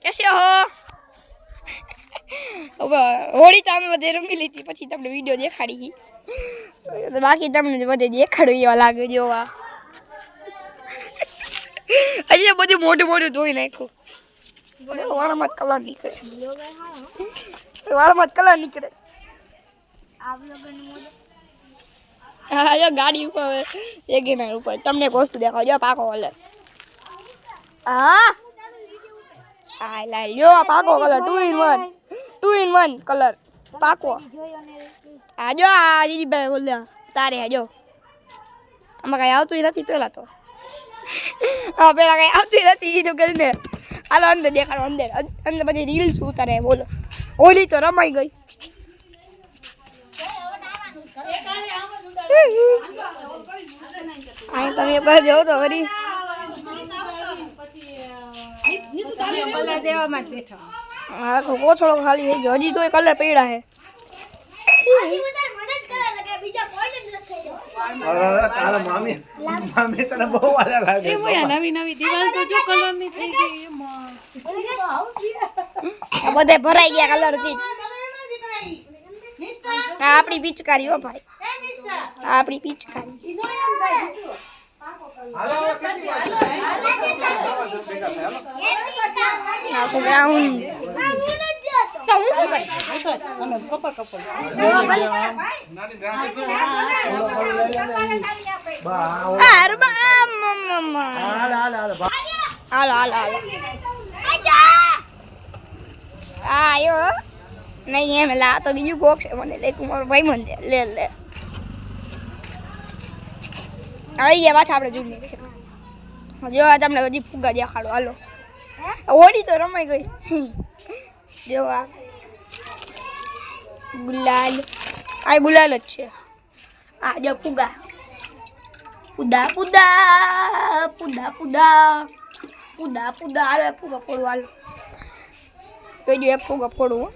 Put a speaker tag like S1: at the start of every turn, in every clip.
S1: कैसे हो होली तो અમે બધે રમી લીધી પછી તમને વિડિયો દેખાડી બાકી તમને બધે દેખાડું એવા લાગે જોવા હજી બધું મોઢું મોઢું ધોઈ નાખ્યું વાળમાં કલર નીકળે હા જો ગાડી ઉપર વેગેનાર ઉપર તમને એક વસ્તુ દેખાવ જો પાકો કલર હા આ લા લ્યો પાકો કલર 2 in 1 કલર પાકો આ જો આ દીદીભાઈ બોલ્યા તારે જો આમાં કઈ આવતું નથી પેલા તો હા પેલા કઈ આવતું નથી કીધું કરીને હાલો અંદર દેખાડો અંદર બધી રીલ્સ ઉતારે બોલો હોલી તો રમાઈ ગઈ આ તમે એકવાર જાઓ તો વરી હા કોથળો ખાલી થઈ ગયો હજી તો એ કલર પડ્યા હે
S2: તારા મામી તને બહુ વાલા લાગે
S3: એ મોયા નવી દિવાલ તો જો કલર ની થઈ ગઈ
S1: આ બધે ભરાઈ ગયા કલર થી આ આપણી પિચકારી હો ભાઈ આ આપણી પિચકારી હાલો નહીં એમ લા તો બીજું કોક છે મને લે મારો ભાઈ મને લે આવી ગયા પાછા આપણે જૂની જો આ તમને બધી ફુગા દેખાડો હાલો હોળી તો રમાઈ ગઈ જો આ ગુલાલ આ ગુલાલ જ છે આ જો ફુગા પુદા હાલો ફુગા ફોડું હાલો જો એક ફુગા ફોડું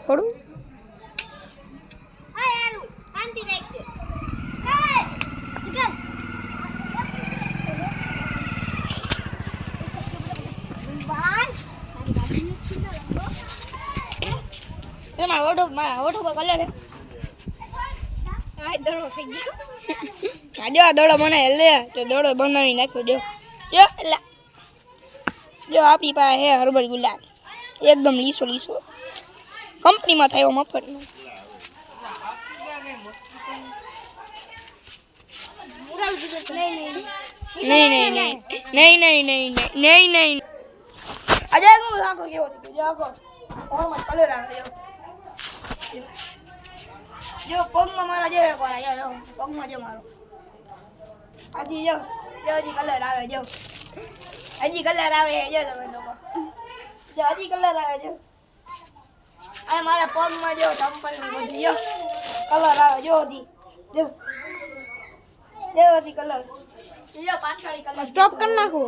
S1: ફોડું મારા ઓઠો પર કલર હે આ દડો થઈ ગયો આ દડો મને લે તો દડો બનાવી નાખ્યો જો આપણી પાસે હે હર્બલ ગુલાલ એકદમ લીસો કંપનીમાં થયો મફતનો નહીં આજે હું રાખો કેવો છે જાગો ઓમાં કલર આવે જો પગમાં મારા જે એકવાર આયા પગમાં જો મારો આજી જો હજી કલર આવે જો હજી કલર આવે જો તમે લોકો જો હજી કલર આવે જો આ મારા પગમાં જો ચંપલ ની બધી જો કલર આવે જો હજી જો હજી કલર જો પાછળની કલર
S3: સ્ટોપ કરી નાખો